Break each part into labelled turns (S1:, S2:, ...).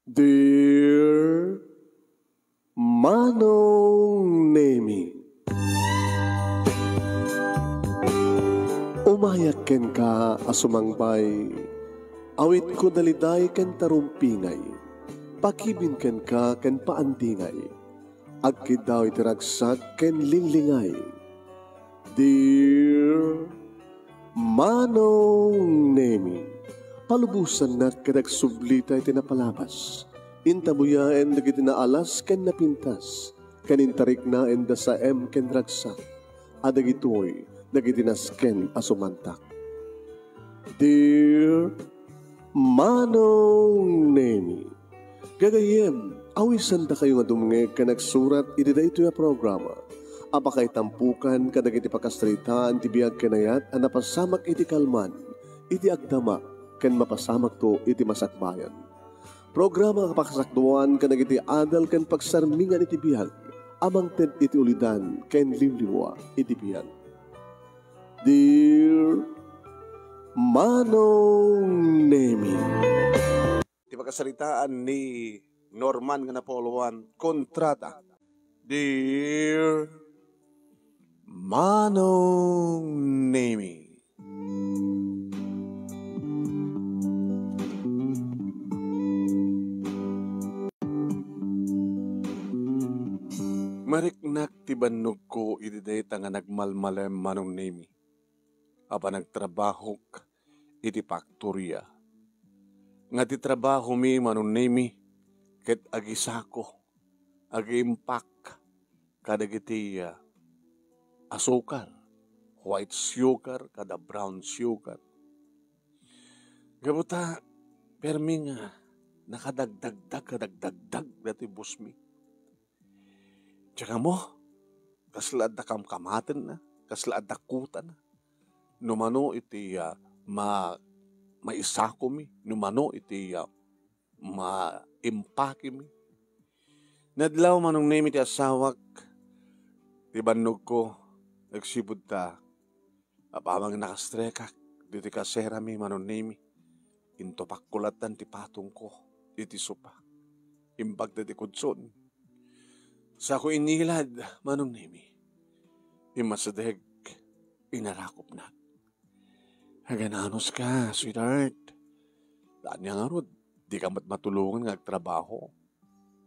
S1: Dear Manong Nemi, umayak ken ka asumangbay, awit ko daliday ken tarumpingay, pakibin ken ka ken paandingay, agkid daw itiragsak ken linglingay. Dear Manong Nemi, palubusan na kadag sublita iti napalabas. Intabuyaen dagiti naalas ken napintas. Kanintarik na enda sa ken ragsak. Adagitoy dagiti nasken asumantak. Dear Manong Nemi, gagayem, awisan da kayo nga dumngeg ka nagsurat iti daytoy a programa. Apakay tampukan kadagiti pakastritaan ti biag kenayat a napasamak iti kalman, iti agdama, ken mapasamak to iti masakbayan. Programa kapakasakduan kanag iti adal ken pagsarmingan iti bihag, amang ted iti ulidan ken limliwa iti bihag. Dear Manong Nemi,
S2: Di pagkasaritaan ni Norman nga Napoluan, kontrata. Dear Manong Nemi, mariknak ti bannog ko iti dayta nga nagmalmalem Manong Nemi. Aba nagtrabahok iti faktorya. Nga ti trabaho mi Manong Nemi ket agisako, agi-impak kadagiti asukal, white sugar kada brown sugar. Gabuta permi nga nakadagdagdag dati busmi. Tsaka mo, kaslaad na kamkamaten na, kaslaad na kutan na. Numano iti maisako mi, numano iti maimpake mi. Nadlaw Manong Nemi ti asawak, ti bannog ko, nagsibod ta, apamang nakastrekak, diti kasera mi Manong Nemi, into pakulatan ti patong ko, iti sopa, imbag diti kudson. Sa ako inilad, Manong Nemi, imasadeg, inarakop na. Hagananos ka, sweetheart. Daan niya nga rod, di ka matulungan nga agtrabaho.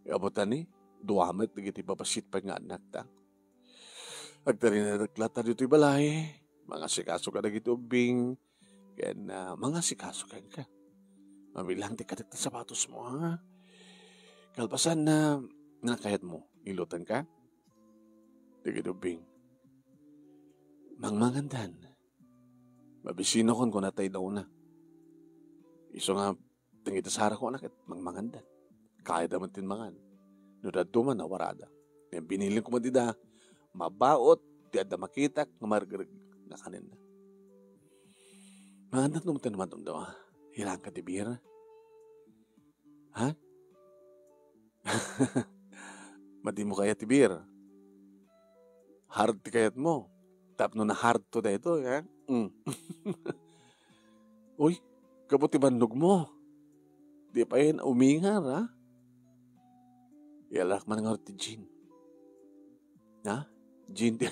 S2: Iabutan ni, duwamet nagiti babasit pa nga anak ta. Agtarin na naglata dito'y balay, mga sikaso ka nagiti ubing, ken mga sikaso ka. Mabilang ti katik na sapatos mo, ha? Kalpasan na nakayat mo, ilutan ka? Nagiti ubing. Mangmangandan. Mabisino kon natay daw na. Iso nga, tangitasara ko anak at mangmangandan. Kaya daman tinmangan. Nudad duman na warada. Ngayon binilin ko madida, mabaot, di ada makitak, ngamargarag na kanin na. Mangandan naman naman itong daw, hirang ka tibira. Ha? Madi mo kaya tibira. Hard ti kayat mo. Tapno na hard to dito, ha? Uy, kabuti bandog mo. Di pa yun umingar, ha? Yalak man nga ti Jean. Ha? Jean ti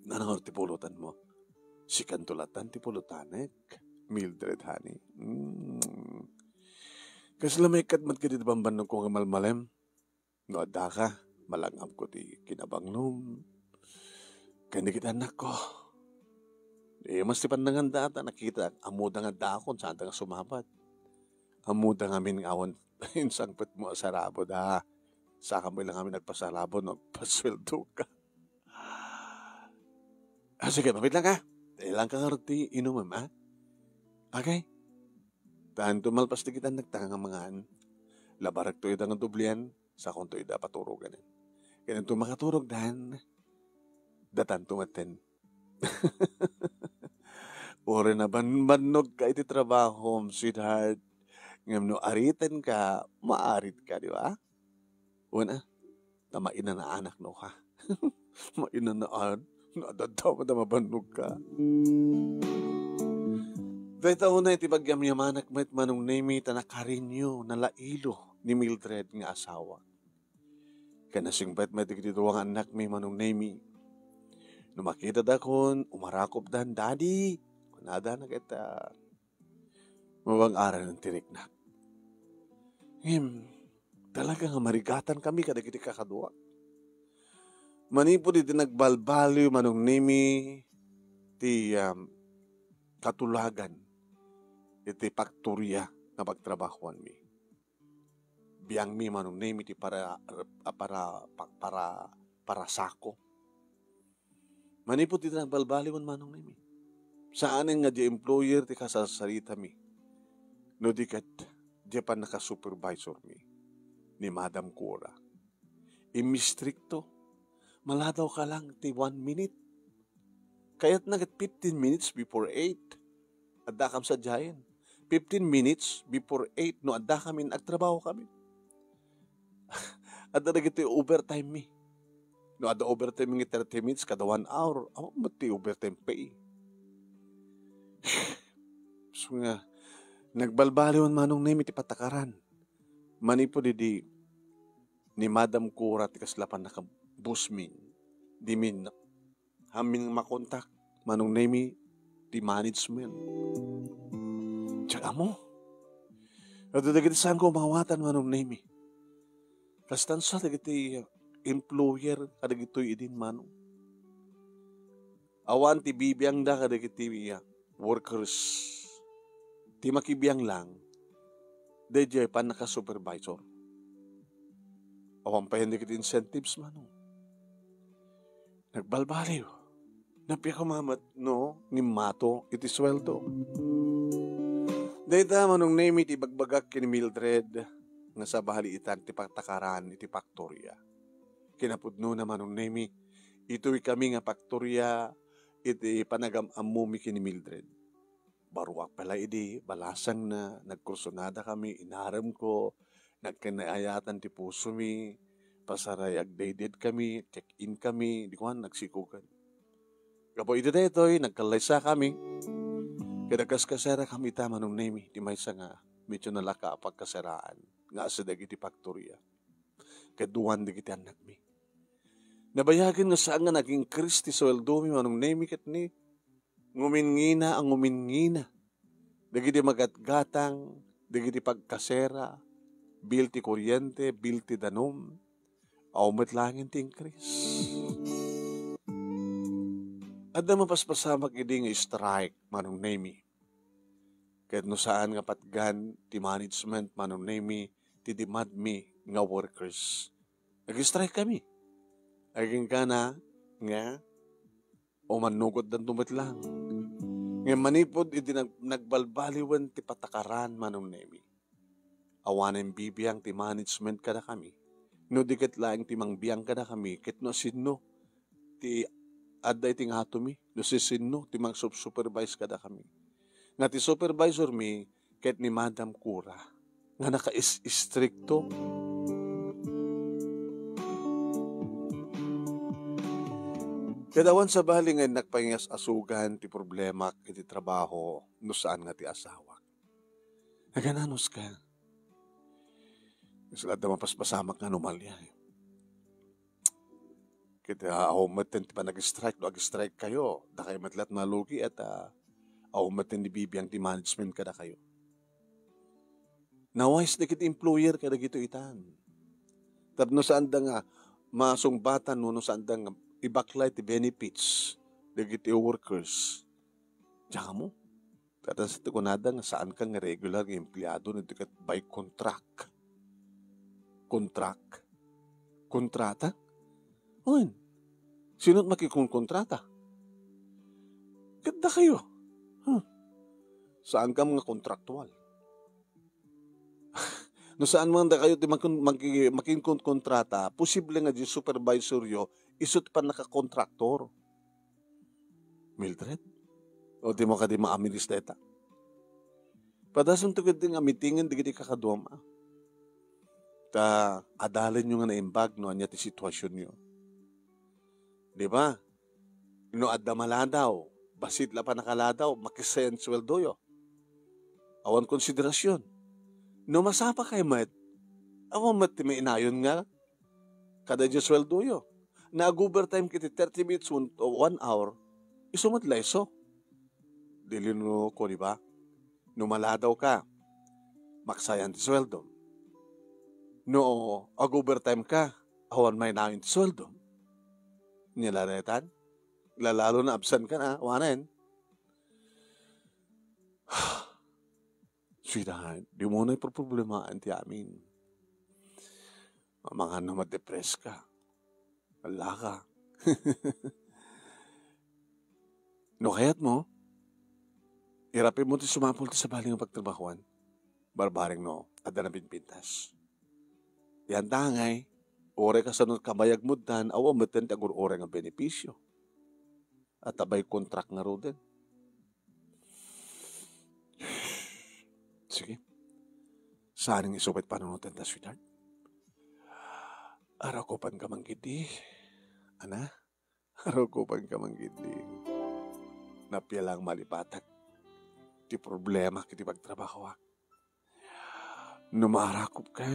S2: nanangar ti pulutan mo. Si kantulatan ti pulutanek. Mildred, honey. Kasi lamaikat mat ka dito bambandog ko kamalmalem. No, ada ka. Malangap ko ti kinabangnom. Kaya kita anak ko. Mas ti pandangan data nakita. Amuda nga dakon saan nga sumabat. Amuda nga min awan insangpet mo sarabo da. Saka mo lang kami nagpasarabo nagpasweldo ka. Sige, mapit lang ka. Ilang ka ngarti inuman, ha? Okay? Tahan tumalpas na kita nagtangang mga labarak to itang dublian sa kung to ida paturugan. Kaya ito makaturog dan datan tumaten. Ore na banbanog ka iti trabaho, sweetheart. Ngam no aritan ka, maarit ka, di ba? Una, tamaina na anak no ka. Maina na nadadaw na mabanog ka. Dahil taon na iti bagyam-yamanak met manong nemi tanakarinyo na lailo ni Mildred nga asawa. Kanasing bet met iti duwang anak mi manong nemi. Numakita dakon, umarakop dan, Daddy, kunada na kita. Mawang aral ng tiriknak. Talaga nga marigatan kami kada kiti kakadwa. Manipod iti nagbalbaliw manong nemi ti katulagan iti pakturya na pagtrabahuan mi. Biyang mi manong nemi ti para sako. Manipod iti nagbalbaliwan manong nemi. Saanin nga di employer ti kasasarita mi. No di kat di pa naka-supervisor mi ni Madam Cora. Imistrikto, maladaw ka lang ti 1 minute. Kaya't nagat 15 minutes before 8. Adda kam sa Giant. 15 minutes before 8 no adda kami agtrabaho kami. Adda nagiti overtime mi. No adda overtime mi 30 minutes kada 1 hour. Mati overtime pay. So nga, nagbalbaliwan manong nemi ti patakaran. Manipo di ni Madam Cora ti kaslapan na kabusmin. Di min hamin makontak manong nemi ti management. Tsaka mo. At dagiti saan ko mawatan manong nemi. Kastan sa dagiti employer kadagitoy idin manong. Awan ti bibiyang da kadagiti workers. Ti makibiyang lang, DJ pa naka-supervisor. Awan pa hindi kiti incentives manong. Nagbalbaliw. Napiyakamamat no, ni mato iti sweldo. Dahita manong name iti bagbagak kini Mildred nga sa bahaliitan ti patakaran iti paktorya. Kinapudno na manong name ito'y kami nga paktorya iti panagam-amumi kini Mildred. Baruak pala idi, balasang na, nagkursunada kami, inaram ko, nagkinaayatan ti puso mi, pasaray agdayded kami, check-in kami, di ko nagsikugan. Kapo ito na ito'y, nagkalaysa kami, kadagkas-kasera kami tama nung nemi, di may nga, medyo nalaka pagkasaraan, nga asadag iti paktorya. Kaduan di kiti anak mi. Nabayagin nga saan nga naging Kristi sweldo mi, manong nemi kat ni, ngumingina ang ngumingina. Dagiti magatgatang, dagiti pagkasera, bil ti kuryente, bil ti danom, aumet langin ti increase. At na mapaspasamak idi nga strike, manong nemi. Kahit no saan nga patgan, ti management, manong nemi, ti demand mi nga workers. Nag-strike kami. Aging ka na, nga, o manugod dan tumit lang. Ngayon manipod, iti nagbalbaliwan ti patakaran manong nemi. Awanan bibiyang ti management kada kami. No diket laing ti mangbiyang kada kami, ket no sinno ti adda iti nga mi, no si sinno ti mang supervise kada kami. Nga ti supervisor mi, ket ni Madam Cora, nga naka-istrikto. Kadawan sa bali nga nagpahingas asugan ti problema iti trabaho no saan nga ti asawa. Nagananos ka. Sila da mapaspasamak nga numalya. Kita ahumaten ti pa nag-strike, no ag-strike kayo. Da kayo matlat malugi at ahumaten ni bibiyang ti management kada kayo. Nawais na kiti employer kada gito itan. Tapno saan da nga masungbatan no saan da nga ibaklay ti benefits dagiti workers. Diyan mo. Kata sa tikunada nga saan ka nga regular nga empleyado na dikat by contract. Kontrata? Oin. Sino't makikongkontrata? Ganda kayo. Saan ka mga kontraktual? No saan man da kayo makikongkontrata, posible nga di supervisor yo isut pa naka-kontraktor. Mildred? O di mo ka di maamilis deta? Padasan to gadi nga mitingin di kakaduma. Ta adalin nyo nga naimbag no anya ti sitwasyon nyo. Di ba? No adda maladaw, basit la pa nakaladaw, makisayan sweldo yo. Awan konsiderasyon. No masapa kay met, awan met may inayon nga, kada dya sweldo yo. Nag-overtime kiti 30 minutes o 1 hour, isumat layso. Dili no ko, di ba? Numaladaw ka, maksayan ti sweldo. No, ag-overtime ka, awan may nain ti sweldo. Nilaretan, lalalo na absent ka na, wanan. Sweetheart, di mo na ipaproblemahan ti amin. Mga na ma-depress ka. Wala ka. No, kaya't mo, irapin mo ti sumapol ti sa baling ang pagtrabahuan. Barbaring no, at na pinpintas. Yan tangay, ore ka sa kabayag mo dan, awa matan ti agur-ore nga benepisyo. At abay kontrak nga ro din. Sige. Saan ang isupit panunutan ta, sweetheart? Araw ko pan ka manggidi. Ana? Araw ko pan ka manggidi. Napialang malipatak. Ti problema kiti pagtrabaho. Numarakop ka.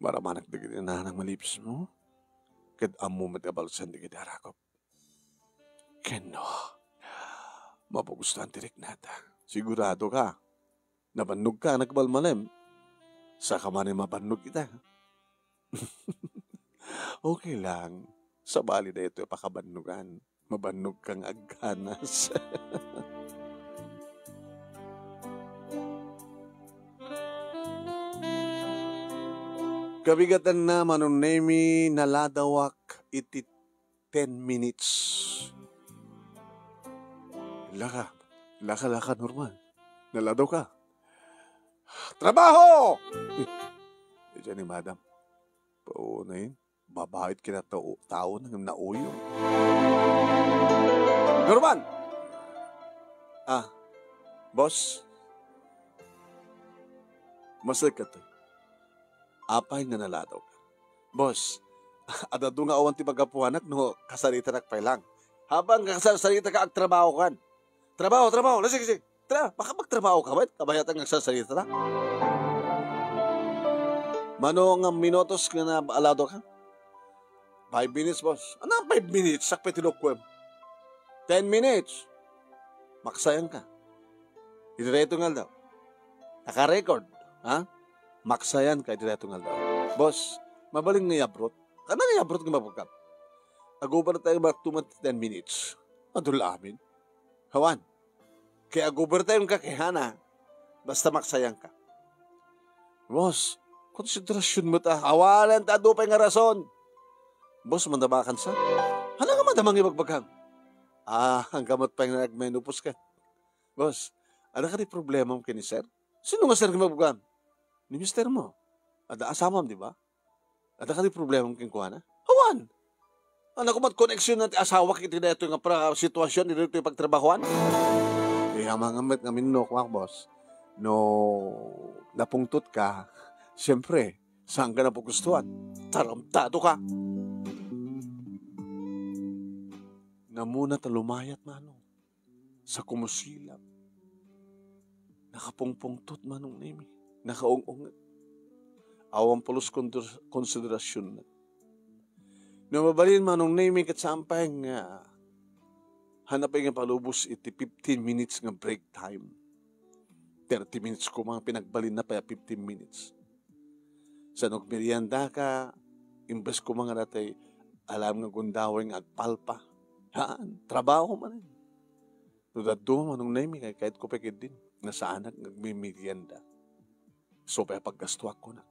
S2: Maramanak di kiti nanang malips mo. Kad amu matabalsan di kiti harakop. Keno. Mapagustuhan tirik nata. Sigurado ka. Nabannog ka, nagbalmalem. Sa kamanin mabannog kita. Okay lang. Sa bali na ito, pakabannugan. Mabannog kang agganas. Kabigatan na manunemi naladawak iti 10 minutes. Laka, normal. Naladaw ka. Trabaho! Diyan ni madam. Paunayin, babahit kina tao ng nauyo. Norman! Boss? Masag ka to. Apay nga naladaw ka. Boss, adado nga awan ti pagapuanak no kasarita nakpay lang. Habang kasarita ka agtrabaho kan. Trabaho. Sige. Baka magtrabaho ka ba? Kabayat ang nagsasalita na. Mano nga minutos nga na alado ka? 5 minutes, boss. Ano 5 minutes? Sakpe tinukwem. 10 minutes. Maksayang ka. Direto nga daw. Naka-record. Ha? Maksayan ka, direto nga daw. Boss, mabaling nga yabrot. Ano nga yabrot nga mapagkap? Ago pa na tayo back to 10 minutes. Adul amin. Hawan. Kaya overtime ka kay Hana, basta maksayang ka. Boss, konsiderasyon mo ta, awalan ta dupay nga rason. Boss, mandamakan sa? Hana nga madamang ibagbaghang? Ang gamot pa nga nagmenupos ka. Boss, ano ka di problema mo kini sir? Sino nga sir nga magbaghang? Ni mister mo. Ada asamam, di ba? Ada ka di problema mo kinkuha na? Awan! Ano ko mat-connection natin asawa kiti na ito nga sitwasyon, dito yung pagtrabahuan? Kaya mga met nga minok, boss, no napungtot ka, siyempre, saan ka napugustuhan? Taramtado ka. Namuna talumayat manong, sa kumusilap, nakapungpungtot manong nimi, nakaungong, awang pulos konsiderasyon na. Namabalin manong nimi kat sampay nga, hanapin nga palubos iti 15 minutes nga break time. 30 minutes ko mga pinagbalin na pa 15 minutes. Sa nagmerienda ka, imbes ko mga natay, alam nga gundawing agpalpa. Trabaho man. Tudado manong naimi kahit ko pekid din. Nasaan nagmimerienda. So pa paggastuak ko na.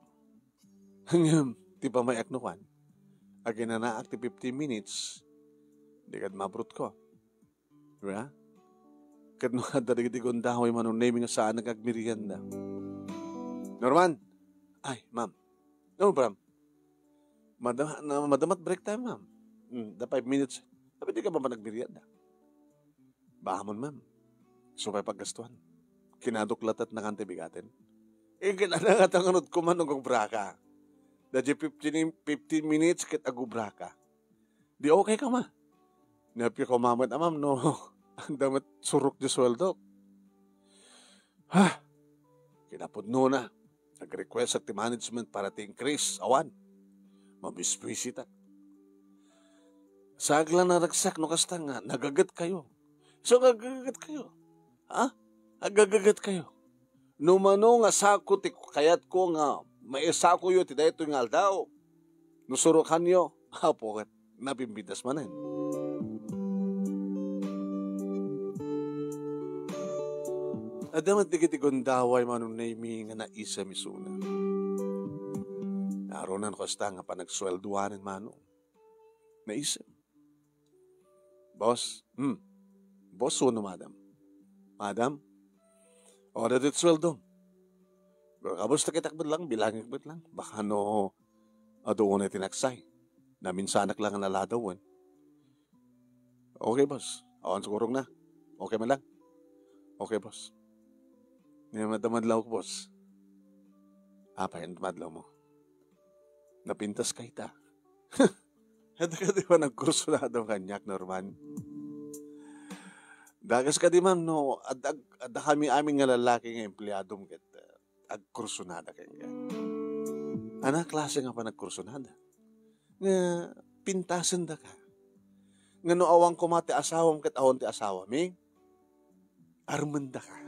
S2: Hanggang, di pa may aknukan. Agin na naak ti 15 minutes, di kad mabrut ko. Diba? Kad mga darigiti kundahoy manong naming nga saan nagagmerienda. Norman! Ay, ma'am. No problem. Madamat break time, ma'am. The 5 minutes. Sabi di ka ba nagmerienda? Bahamon, ma'am. So pa'y paggastuhan. Kinaduklat at nakantibigatin. Kinanangat ang anod ko man ng braka. Dadya 15 minutes kit agubraka. Di okay ka, ma. Napi ko mamat, ma'am, no. Ang damat surok di sweldo. Ha? Kinapudno na. Nag-request sa management para ti-increase. Awan. Mabiswisita. Sagla na ragsak no kasta nga. Nagagat kayo. So nagagat kayo. Ha? Nagagat kayo. Numano nga sako ti kayat ko nga maisako yo ti dayto nga aldaw. Nusurukan yo. Apo kat napimbitas manen. Adamat digiti gondaway manong naimi nga naisa misuna. Naronan ko sta nga panagswelduanin manong. Naisa. Boss, boss uno, madam. Madam, order it sweldo. Pero kabos na kitakbad lang, bilangin bit lang. Baka no, doon na tinaksay. Naminsanak lang ang naladawan. Okay, boss. Awan sigurong na. Okay man lang. Okay, boss. Ngayon madamadlaw ko, boss. Apa yan, madlaw mo. Napintas kay ta. Hada ka di ba nagkurso na daw kanyak, Norman? Dagas ka di ma'am, no? Ada kami aming nga lalaki nga empleyadong ket agkursunada kayo nga. Anak klase nga pa nagkursunada. Nga pintasan da ka. Nga no awang kumati asawam ket awon ti asawa mi. Armanda ka.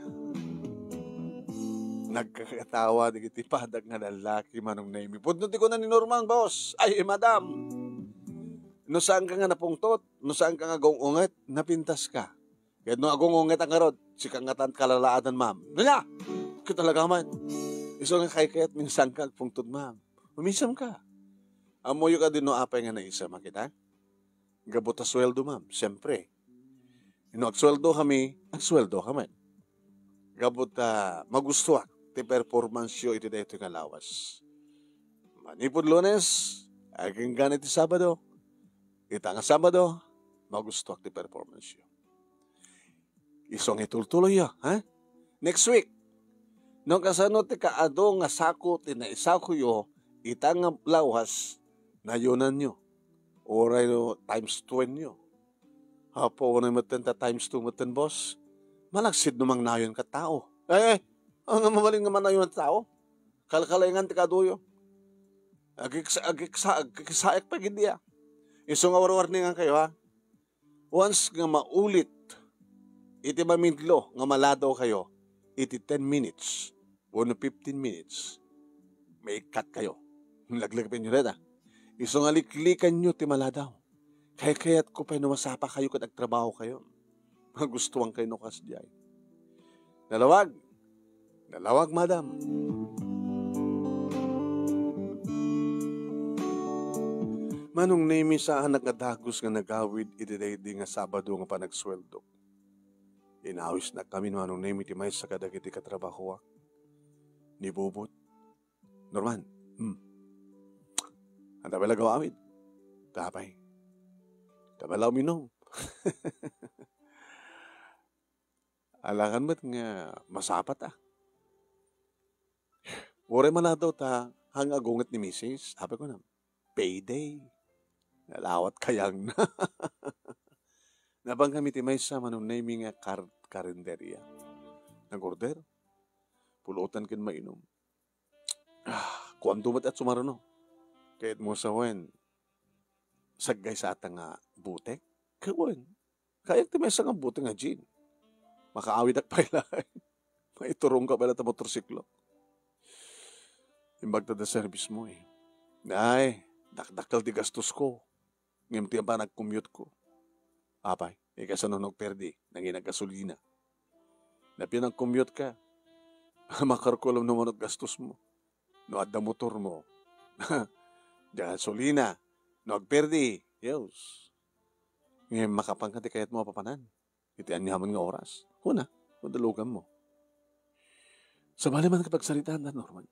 S2: Nagkakatawa di kiti padag nga lalaki manong naimi. Pudno ti ko na ni Norman, boss. Ay, madam. No saan ka nga napungtot? No saan ka nga gungunget? Napintas ka. Kaya no agungunget ang karod, si kangatan kalalaadan, ma'am. Nila! Kita talaga man. Iso nga kayat minsan ka pungtot, ma'am. Umisam ka. Amoyo ka din no apay nga naisa makita. Gabot sweldo, ma'am. Siyempre. No agsweldo kami, agsweldo kami. Gabot magustuak ti performance yo iti dayto nga lawas. Manipod Lunes, aging ganit ti Sabado. Ita nga Sabado, magustuak ti performance yo. Isong itultuloy yo, ha? Next week, no kasano ti kaado nga sako ti naisako yo, ita nga lawas na yunan nyo. Oray no, times 20 nyo. Hapo, na matin ta times 2 matin, boss. Malagsid numang nayon ka tao. Ang mamaling naman nayon ang tao. Kalkalayangan ti kaduyo. Agiksaek pa gindi. Iso nga warwarningan kayo, ha? Once nga maulit, iti mamintlo nga maladaw kayo, iti 10 minutes, o 15 minutes, may cut kayo. Laglagpin nyo rin, ha? Iso nga liklikan nyo ti maladaw. Kaya-kaya't ko pa numasapa kayo kat agtrabaho kayo. Magustuhan kayo nukas diay. Nalawag, madam. Manong name sa anak nga dagos nga nagawid iti nga Sabado nga panagsweldo. Inawis na kami manong name iti may sa kadagiti katrabaho. Ni Bubot. Norman, ang tabala gawawid. Tapay. Tabalaw minom. Alangan ba't nga masapat Ure man na daw ta hang agunget ni Mrs. Sabi ko na, payday. Nalawat kayang na. Nabang kami ti may sa manong naming nga karinderya. Nag-order. Pulutan kin mainom. Kuwan dumat at sumaruno. Kahit mo sa wen, saggay sa ata nga butek. Kawan. Kaya ti may sa nga butek nga gin. Makaawid at pailay. Maiturong ka pala ta motorsiklo. Imbag ta da service mo Ay, dakdakal di gastos ko. Ngimti pa nag-commute ko. Apay, ikasanunog perdi, nangin gasolina. Napi nag-commute ka. Makarkulam naman at gastos mo. No adda motor mo. Gasolina. No agperdi. Yes. Ngayon makapangkati kayat mo papanan. Itian niya nga oras. Huna, madalugan mo. Sa bali man kapag salitaan na, Norman.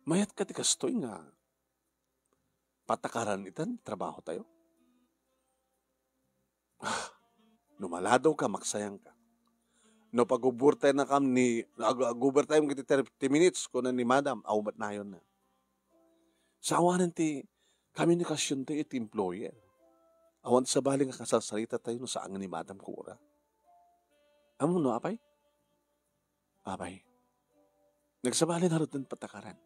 S2: Mayat ka ti kastoy nga patakaran itan, trabaho tayo. Numaladaw ka, maksayang ka. No pag-uburtay na kam ni, nag-uburtay mo kiti 30 minutes ko na ni madam, awbat na yun na. Sa awanan ti, communication tayo iti employer. Awan sa bali nga kasasalita tayo no saan ni madam kura. Amo no, apay? Apay. Nagsabali na rin patakaran.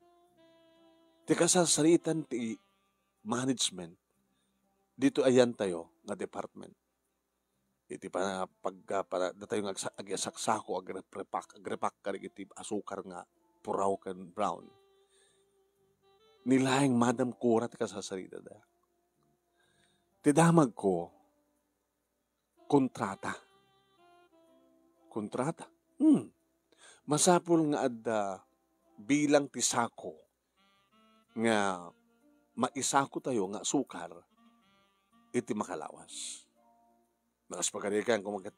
S2: Ti kasasaritan ti management, dito ayan tayo nga department. Iti para para datayo nga agyasaksako, agrepak karig iti asukar nga puraw kan brown. Nilaing Madam Cora ti kasasarita da. Ti damag ko, kontrata. Kontrata. Masapul nga adda bilang ti sako nga maisako tayo nga sukar iti makalawas. Nakas pagkarikan kung magat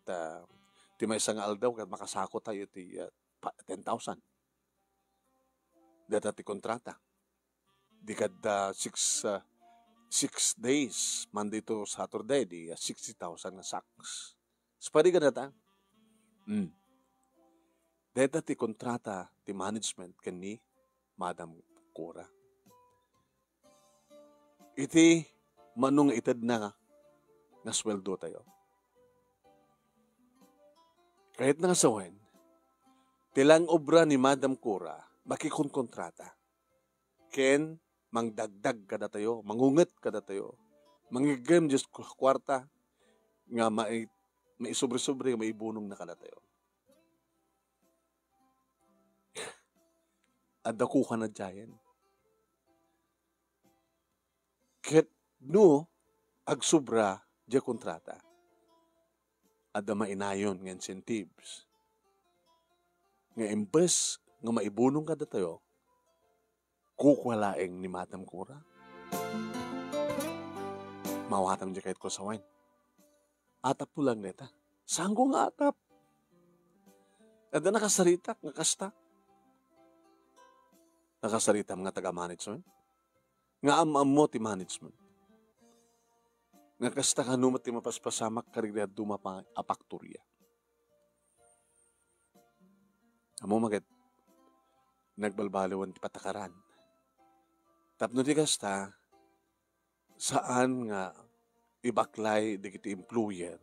S2: ti may isang aldaw kat makasako tayo ti 10,000. Data ti kontrata. Di kad 6 days, Monday to Saturday, di 60,000 na sacks. Spari ka na ta? Data ti kontrata ti management kani Madam Cora. Iti manong itad na nga sweldo tayo. Kahit nga sawen, tilang obra ni Madam Cora, makikontrata. Ken, mangdagdag kada tayo, mangunget kada tayo, mangigam just kwarta, nga may sobre-sobre, may ibunong na kada tayo. Adako ka na dyan. Ket no, agsubra, dya kontrata. Ada mainayon ng incentives. Nga imbes nga maibunong kada tayo, kukwalaeng ni Madam Cora. Mawatam dya kahit ko sa wine. Atap po lang neta. Sanggo nga atap. Ada nakasarita, nga kasta. Nakasarita mga taga-management. Nga am mo ti management. Nga kasta kanumat ti mapaspasamak karigda dumapa apakturya. Amo maget nagbalbaliwan ti patakaran. Tapno ti kasta saan nga ibaklay dagiti employer,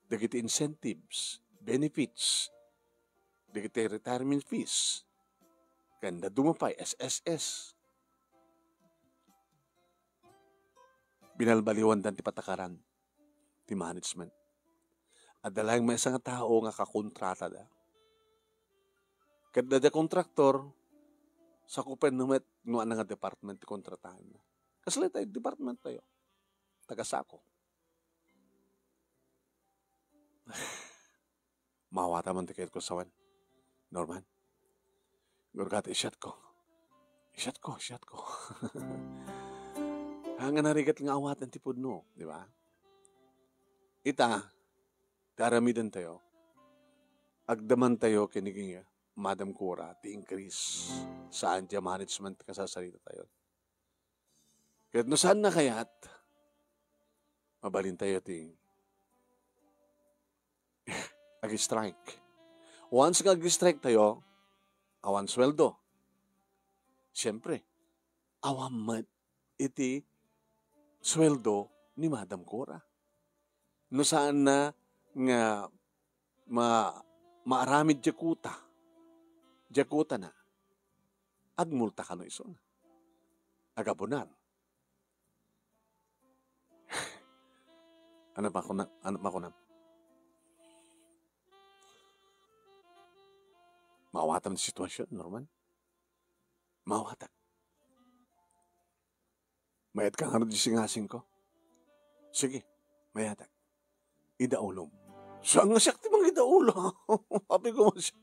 S2: dagiti incentives, benefits, dagiti retirement fees, kanda dumapay SSS. Binalbaliwan dan ti patakaran ti management. At dalang may isang tao nga kakontrata da. Kada da kontraktor, sa kupen numet nuan nga department ti kontratahan na. Kasali tayo, department tayo. Tagasako. Mawata man ti kahit ko sawan. Norman. Gurgat, isyat ko. Isyat ko. Hanga narigat nga awatan ti pudno, di ba? Ita, daramidan tayo. Agdaman tayo kiniging Madam Cora, ti increase saan dya management kasasarita tayo. Kahit no saan na kayat, mabalin tayo ti ag-strike. Once nga ag-strike tayo, awan sweldo. Siyempre, awan iti sweldo ni Madam Cora. No saan na nga maaramid jakuta na, agmulta ka no iso na. Agabunar. Ano ba ko na? Mawatam na sitwasyon, Norman. Mawatak. Mayat ka nga di singasing ko. Sige, mayatak. Idaulom. Saan nga siya ti mga idaulo? Papi ko mo siya.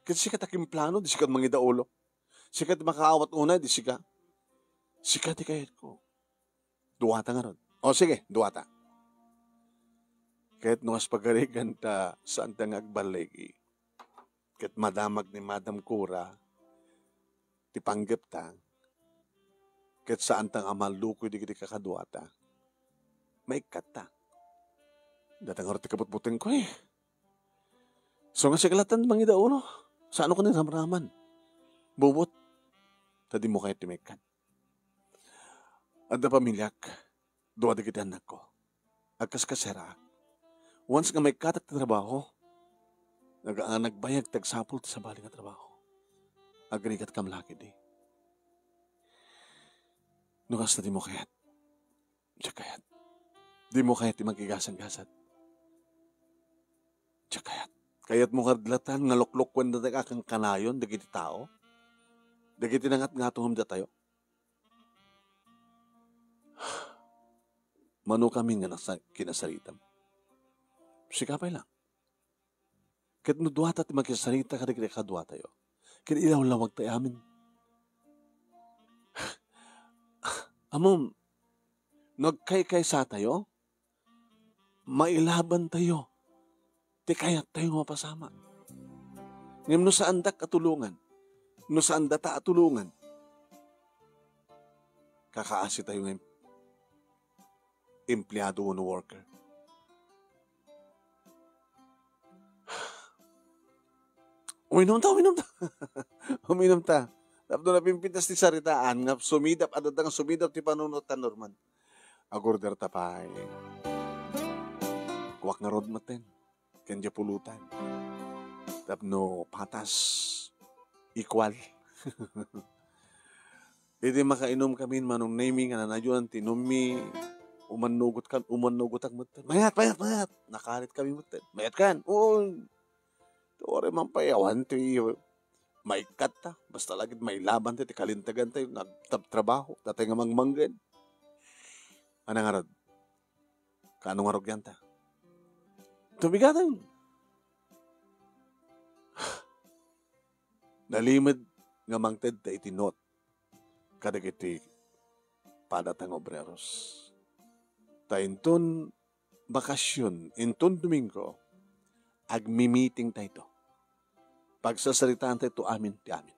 S2: Kasi sikat aking plano, di sikat mga idaulo. Sikat makaawat una, di sikat. Sikat ikayat ko. Duwata nga ron. O sige, duwata. Kahit nung as pagarigan ta saan ta ngagbalegi. Kahit madamag ni Madam Cora, ti panggap ta, kahit saan tang amalukoy di kiti kakaduata, may kata. Datang harap ti kaputbutin ko eh. So nga sigalatan bang idaulo? Saan ko na ramraman? Bubot. Tadi mo kayo timikat. At na pamilyak, duwa di kiti anak ko. Agkas kasera. Once nga may katak na trabaho, nagbayag tagsapol sa bali nga trabaho. Agrigat kam laki di. Nukas na di mo kayat. Diya kayat. Di mo kayat di magigasang-gasat. Diya kayat. Kayat mo kadlatan nga luklukwan na kang kanayon, dagiti tao. Dagiti nangat nga tuhom da tayo. Mano kami nga kinasaritam. Sikapay lang. Kat no duwata ti magkisarita ka dagiti kadwa tayo. Kat ilaw lawag tayo amin. Amom, nagkay-kay sa tayo, mailaban tayo. Ti kayat tayo mapasama. Ngam no saan dak atulungan, no saan data atulungan, kakaasi tayo ng empleyado o no worker. Uminom ta. Uminom ta. Tapos na pimpitas ti saritaan, nga sumidap, at nga sumidap ti panunutan Norman. Agorder tapay. Kuwak nga rod maten. Kanya pulutan. Tapos no patas. Equal. Hindi makainom kami manong naming nga nanayuan tinumi. Umanugot ang maten. Mayat. Nakalit kami maten. Mayat kan. Oo. Ore man payawan ti may kata. Basta lagi may laban ti kalintagan tayo. Nagtrabaho. Tatay nga mangmanggan. Anang arad? Kanong arog yan ta? Tumigatan. Nalimad nga mangted ta itinot. Kadag iti padatang obreros. Ta inton bakasyon, inton Domingo, agmi-meeting tayo ito. Pagsasalitaan tayo ito amin, ti amin.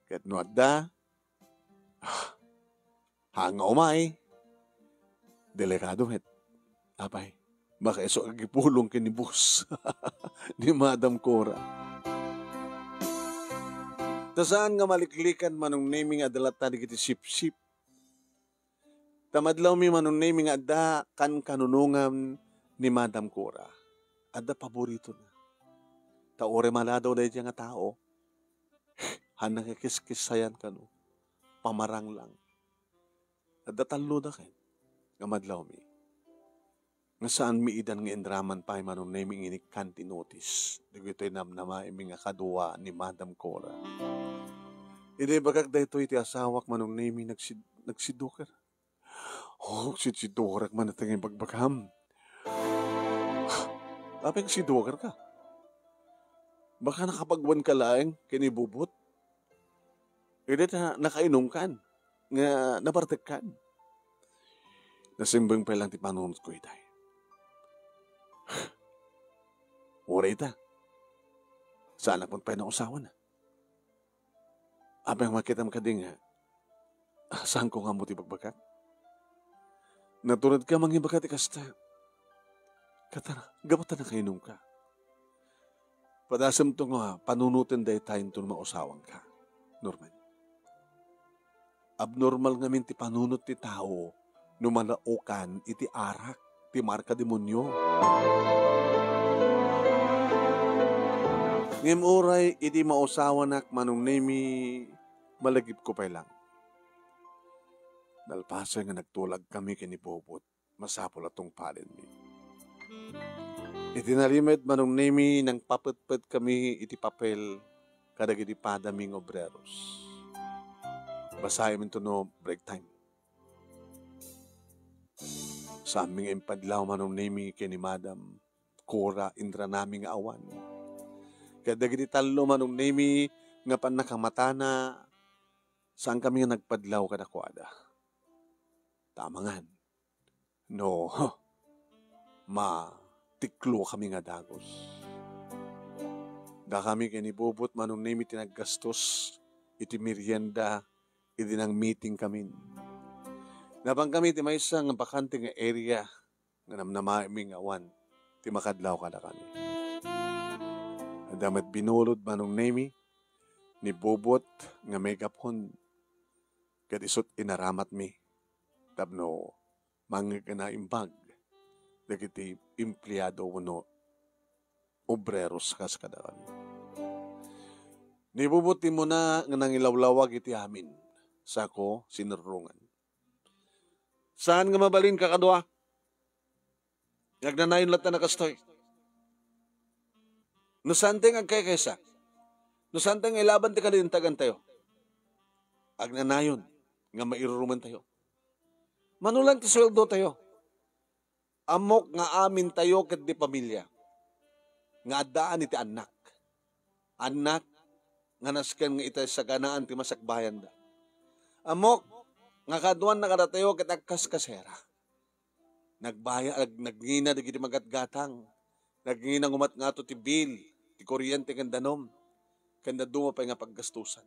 S2: Kat no adda, hanga umay, delikado het. Apay, baka iso agipulong kinibus ni Madam Cora. Tasaan nga maliklikan manong naming adalata di kiti sip-sip. Tamadlaw mi manong naming adda kanunungan ni Madam Cora. Adda paborito na. Taore maladaw dahil nga tao. Han nakikis-kisayan ka no. Pamarang lang. Adda talo na kayo. Nga madlaw mi. Nga saan mi idan nga indraman pa manong naming inikanti notice. Dagito'y namnama imi nga kadua ni Madam Cora. Hindi bagag da ito iti asawak manong naming nagsidukar. Oh, sidukarak man natangin pagbagam. Apeng sidukar ka. Baka nakapagwan ka lang, kinibubot. Hindi nakainom kan. Nga nabartek kan. Nasimbang pa lang ti panunod ko itay. Ura ita. Saan akong pa na usawan na? Apeng makitam ka din nga. Saan ko nga mo ti pagbakat? Naturad ka mangibakat ikasta. Katara, gabata na kainom ka. Padasam to nga, panunutin dahi tayo ito mausawang ka. Norman. Abnormal nga ti panunot ti tao numalaukan iti arak, ti marka demonyo. Ngem oray, iti mausawanak manong nemi malagip ko pa lang. Dalpasa nga nagtulag kami kinibobot, masapol atong palin mi. Itinalimit manong nemi nang papetpet kami iti papel kadag iti padaming obreros. Basahin min to no break time. Sa aming impadlaw manong nemi kini Madam Cora indra naming awan. Kadag iti talo manong nemi nga panakamatana saan kami nga nagpadlaw kadakwada. Tamangan. No, tiklo kami nga dagos. Da kami kinibubot manong nemi tinaggastos iti merienda iti nang meeting kami. Napang kami ti may isang bakante nga area nga namnamaiming awan ti makadlaw kada kami. Adamat binulod manong nemi ni bubot nga megapon kadisot inaramat mi tapno mangga na imbag dagiti empleyado uno obreros kas kadaan. Nibubuti mo na nga nangilawlawag iti amin. Sako, sinurungan. Saan nga mabalin ka kadwa? Nagnanayon lahat na nakastoy. No santeng agkaysa. No santeng ilaban ti kalintagan tayo. Agnanayon nga mairuruman tayo. Manulang ti sweldo tayo. Amok nga amin tayo ket di pamilya. Nga addaan iti anak. Anak nga nasken nga itay sa ganaan ti masakbayan da. Amok nga kaduan na kada tayo ket agkas kasera. Naggina digiti magatgatang. Naggina ngumat nga to ti bill, ti kuryente ken danom. Ken duma pa nga paggastusan.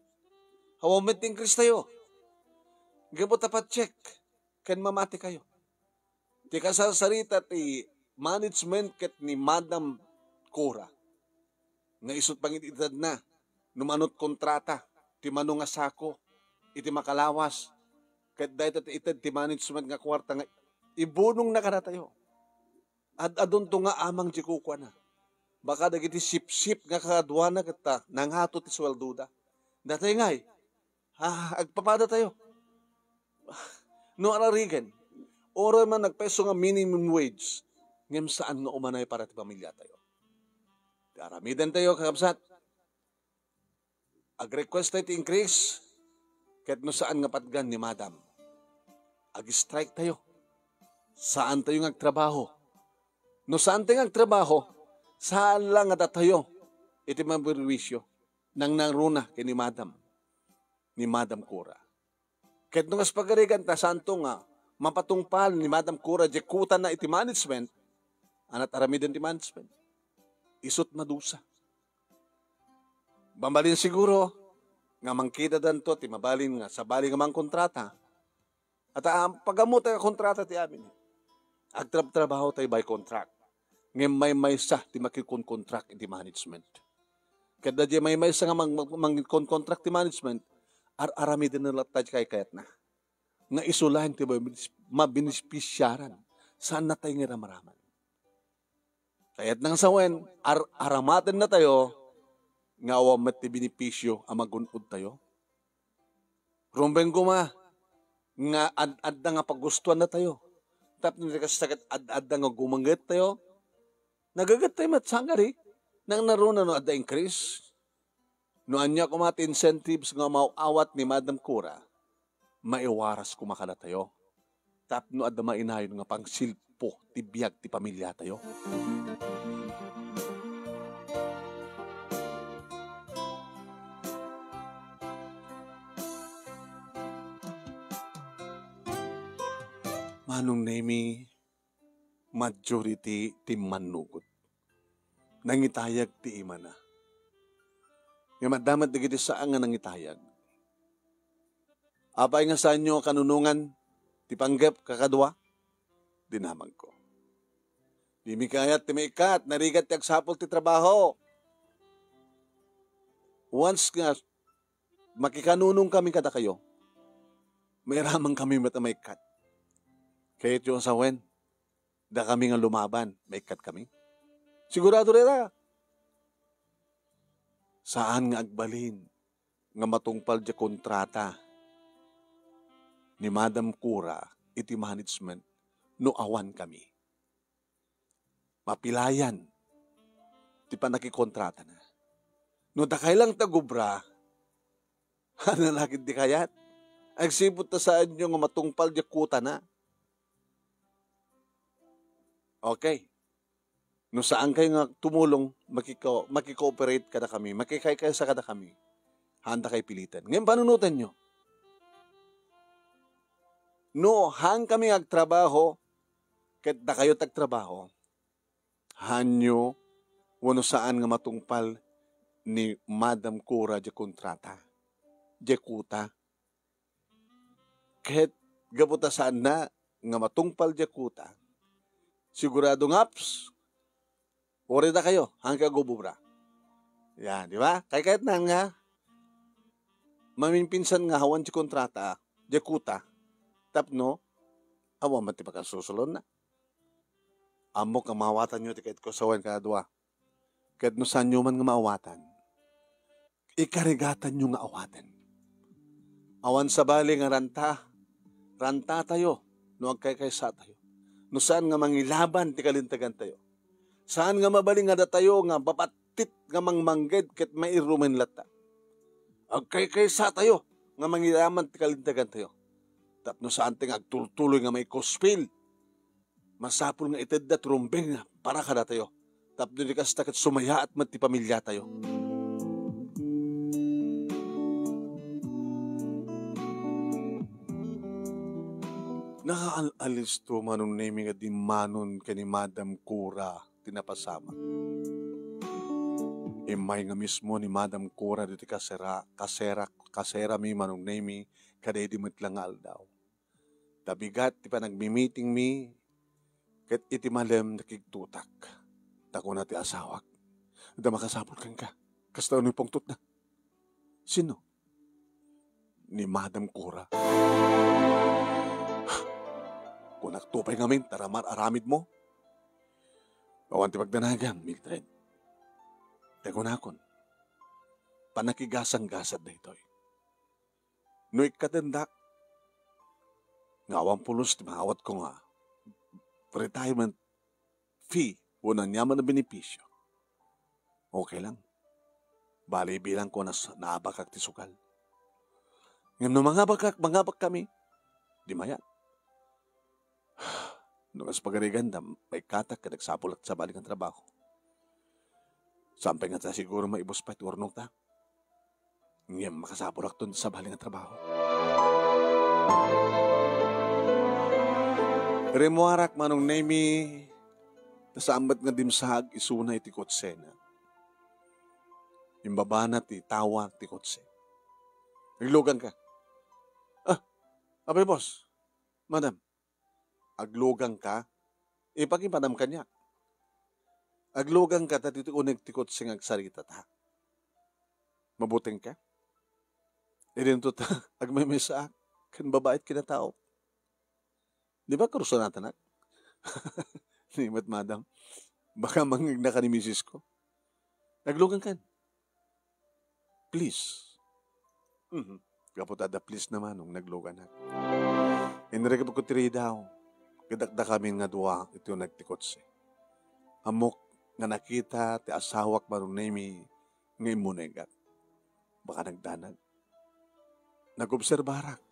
S2: Hawamet ting Kristo tayo. Gabot tapat check. Ken mamati kayo. Ti kasasarita ti management ket ni Madam Cora. Nga isut pangititad na. Numanot kontrata. Ti mano nga sako. Iti makalawas. Ket dahito ti itad ti management nga kwarta nga ibunong na kada tayo. Adon to nga amang jikukwa na. Baka dagiti sip-sip nga kakadwana kita nanghato ti swelduda. Datay ngay. Agpapada tayo. No ararigan. Ora man nagpeso nga minimum wage, ngem saan nga umanay para ti pamilya tayo. Aramidan tayo, kakabsat. Ag-request tayo ti increase, kahit no saan nga patgan ni Madam. Ag-strike tayo. Saan tayo nga agtrabaho? No saan tayo nga agtrabaho, saan lang nga tayo iti mabirwisyo nang naruna kay ni Madam Cora. Kahit nung aspagarigan ta, saan to nga, mapatungpal ni Madam Cora, jekutan na iti management, anat aramidin ti management. Isut madusa. Bambalin siguro, nga mangkita danto, ti mabalin nga, sabali nga mang kontrata. At pagamo tayo kontrata ti amin. Agtrabaho tayo by contract. Ngayon may sa ti makikon-contract iti management. Kada di may sa nga mang-contract ti management, aramidin na lahat tayo kayat na. Nga isulahin ti mabinispisyaran. Saan na tayo nga ramaraman? Kaya't nang sawen, aramatin na tayo, nga awamat ti binipisyo ang magunod tayo. Rumbeng kuma, nga ad-adda nga pagustuhan na tayo. Tapos nagkasakit ad-adda nga gumanggat tayo. Nagagat tayo matsangari, nang naroon na adda increase. No anya kumati incentives nga mauawat ni Madam Cora, maiwaras kumakala tayo. Tapno adda mainayon nga pang silpo ti biyag ti pamilya tayo. Manong nemi majority ti manugot. Nangitayag ti imana. Nga madamat digiti saan nga nangitayag. Apay nga sa inyo kanunungan, ti panggap kakadwa, dinamag ko. Di mi kayat ti maikat, narigat ti agsapol ti trabaho. Once nga, makikanunong kami kada kayo, may ramang kami matamaikat. Kahit yung sawen, da kami nga lumaban, maikat kami. Sigurado rera. Saan nga agbalin, nga matungpal di kontrata, ni Madam Cora, iti management, no awan kami. Mapilayan, ti pa nakikontrata na. No dakay lang tagubra, hanalakid di kayat, agsipot ta saan nyo nga matungpal di kuta na. Okay. No saan kayo nga tumulong, makikooperate kada kami, makikaysa kada kami, handa kay pilitan. Ngayon, panunutan nyo. No, hang kami agtrabaho, ket da kayo tagtrabaho, hanyo, wano saan nga matungpal ni Madam Cora di kontrata, di kuta. Ket gabuta saan na nga matungpal di kuta, sigurado ngaps, ori na kayo, hanggang gububra. Yan, di ba? Kahit na nga, maminpinsan nga hawan di kontrata, di kuta, tapno, awan mati pagkasusulon na. Amok ang mawatan nyo, tikait ko sawan kadwa. Kat no saan nyo man nga maawatan, ikarigatan nyo nga awatan. Awan sa bali nga ranta tayo, no agkay-kaysa tayo. No saan nga mangilaban, ti kalintagan tayo. Saan nga mabaling nga tayo, nga bapatit nga mangmangged, kat mairumen lata. Agkay-kaysa tayo, nga mangilaman, ti kalintagan tayo. Tapno saan ting agtultuloy nga may kospil. Masapul nga ited at rumbeng nga, para kada tayo. Tapno di kasta kat sumaya at mati pamilya tayo. Nakaalis to manong naming at manon ka ni Madam Cura tinapasama. Imay nga mismo ni Madam Cura dito kasera mi manong naming kaday di matlangal daw. Tabigat ti pa nagmi-meeting mi kat iti malem nakigtutak. Tako na ti asawak. Da makasapol kang ka. Kasta ano yung pangtut na. Sino? Ni Madam Cura. Kung nagtupay ngamin, taramar aramid mo. Bawan ti pagdanagan, Mildred. Teko nakon. Panakigasang-gasad na ito'y. No ikatendak, ngawang pulos, timawat ko nga, retirement fee, unang yaman na benepisyo. Okay lang. Bali bilang ko na naabakak ti sukal. Ngayon no mga bakak kami, di maya. Nung as pagarigan, may katak ka nagsapulat sa balik ng trabaho. Sampay nga ta siguro maibos pa iti urnong ta. Ngayon makasapulak dun sa balik ng trabaho. Remuarak manong nemi, nasambat nga dimsag isuna iti kotsena. Yung babana ti tawa ti kotse. Naglugan ka. Abay boss, madam. Aglugang ka, ipagipadam kanya. Aglugang ka, tatito unag-tikot sing agsarita ta. Mabuting ka? Idinto ta, agmemesa, kan babait kinatao. Di ba karuso natin, Nimat madam, baka mangig na ka ni misis ko. Aglugang ka. Please. Kaputada, please naman, nung naglugan na. Inrega ko tiri daw. Gadakda kami nga duwa, ito yung nagtikot siya. Amok nga nakita, ti asawak marong nami, nga imunegat. Baka nagdanag. Nag-obserbarak.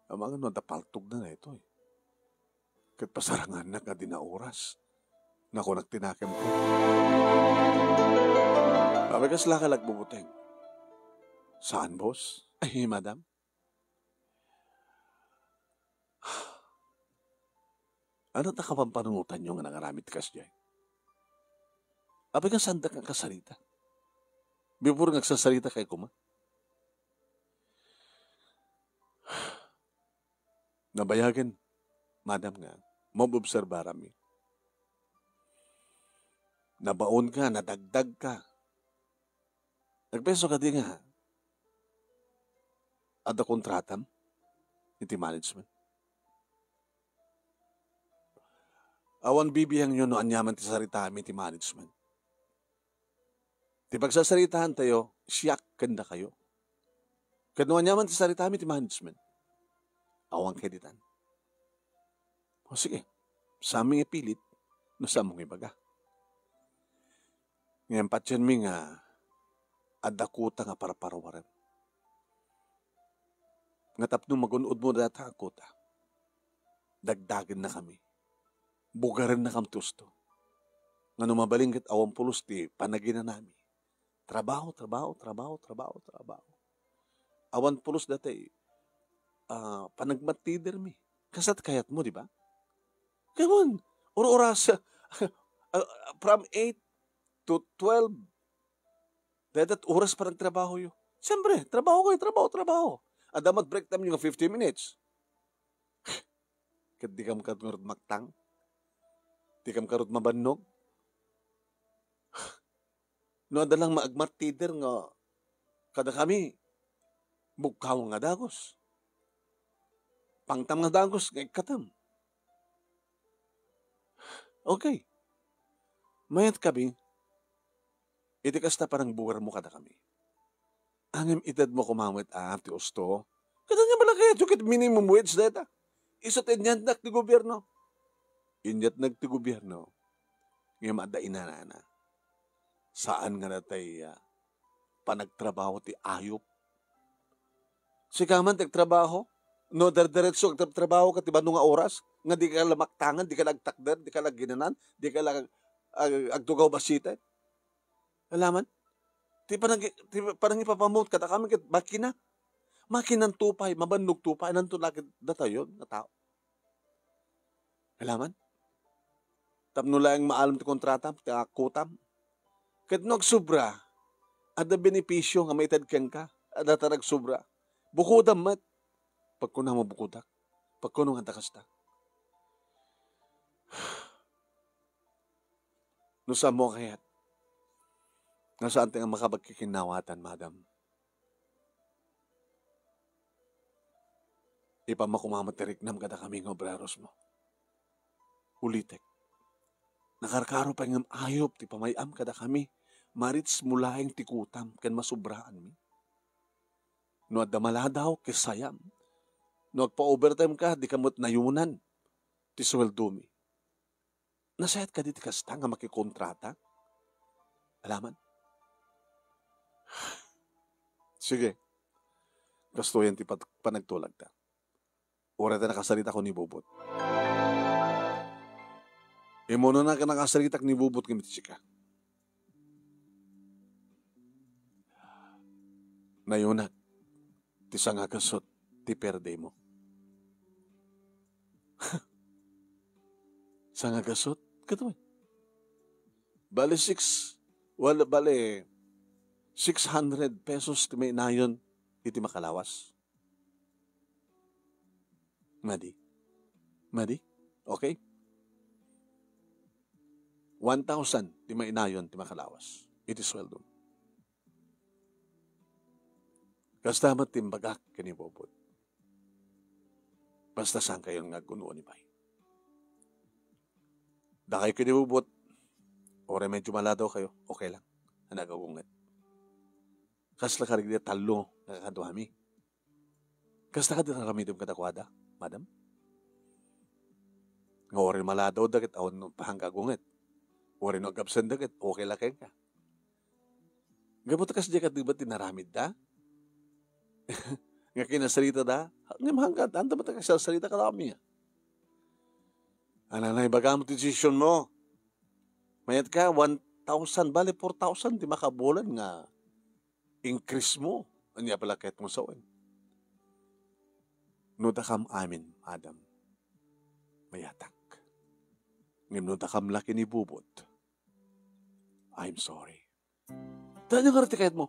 S2: Ang mga napaltog na ito eh. Kat pasarangan na nga dinaoras. Naku nagtinakem ko. Abagas lakalag bubuteng. Saan, boss? Ay, madam. Ano ta kapampanunutan nyo nga nangaramit kas dyan? Apay ka sanda kang kasarita. Before nagsasalita kay kuma. Nabayagan, madam nga, mabobserbara mi. Nabaon ka, nadagdag ka. Nagpeso ka di nga. Ada kontratam, iti management. Awan bibiyang nyo no anyaman ti sarita mi ti management. Ti pagsasaritahan tayo, siyak kanda kayo. Kano anyaman ti sarita mi ti management. Awan keditan. O sige, sa aming ipilit, no sa mong ibaga. Ngayon patyan mi nga, adakuta nga para parawaran. Nga tapno magunod mo data akuta. Dagdagan na kami. Bugaran na kamtusto. Nga numabalingkat awang pulos ti panagina nami. Trabaho. Awan pulos dati, panagmatider mi. Kasat kayat mo, di ba? Kaman, oras from 8 to 12. Dadat oras parang trabaho yun. Siyempre, trabaho. Adamat break time yung 50 minutes. Kat di kam karot maktang. Di kam karot mabannog. No, adalang maagmartider nga kada kami bugkaw nga dagos. Pangtam nga dagos nga ikatam. Okay. Mayat kami iti kasta parang buwar mo kada kami. Angem itad mo kumamit ti usto. Kada nga malaki, jukit minimum wage data. Isot inyat nak ti gobyerno. Inyat nag ti gobyerno. Ngayon madain na. Saan nga natay panagtrabaho ti ayop. Sikaman tagtrabaho. No, dardiretso agtrabaho ka ti ba nga oras. Nga di ka lamaktangan, di ka lagtakder, di ka lagginanan, di ka agtugaw basitan. Alaman? Ti parang ipapamot kata kami kit makina. Makinang tupay, mabandog tupay, nanto lagi data yun, na tao. Alaman? Tapno lang maalam ti kontrata, ti akutam. Kat nagsubra, ada benepisyo nga maitad ken ka, ada tarag subra. Bukudam mat, pagkuna mo bukudak, pagkuna nga takasta. No sa mo kayat, nasaan tayo makapagkikinawatan, madam? Ipamakumamatirik-nam kada kami ng obraros mo. Ulitek. Nakarkaro pa ng ayop, ti pamayam kada kami. Marits mulaing tikutam, kan masubraan mi. No adamala daw, kisayam. No agpa-overtime ka, di kamot nayunan. Ti sweldo mi. Nasayat ka di ti kasta nga makikontrata? Alaman? Sige. Gasto yan ti panagtulag ta. Ora ta nakasalita ko ni Bubot. Imono na ka nakasalita ni Bubot kami ti sika. Nayunat, ti sangagasot, ti perde mo. Sangagasot? Katoy. Bale 600 pesos ti may nayon, iti makalawas. Madi? Okay? 1,000 ti may nayon, ti makalawas. Iti sweldo. Kastamat timbagak kinibobot. Basta saan kayo nga gunuon ni Bay. Dakay kinibobot, ore medyo maladaw kayo, okay lang. Nagagungat. Kasla karigdi talo, nakakaduhami. Kasta ka din naramitom katakwada, madam? Nga ore maladaw dagit, awan pahangkagungat. Ore no agabsan dagit, okay lang kayo ka. Gabot kas di ka diba tinaramid da? Nga kinasarita da, nga mahangkat, anta ba tayo kasasarita ka dami ya? Ananay, baga mo decision mo. Mayat ka, 1,000, bali 4,000, di makabulan nga increase mo. Anya pala kahit mo sawan. Nudakam amin, Adam. Mayatak. Ngim nudakam laki ni Bubot. I'm sorry. Dahil nga rati kahit mo.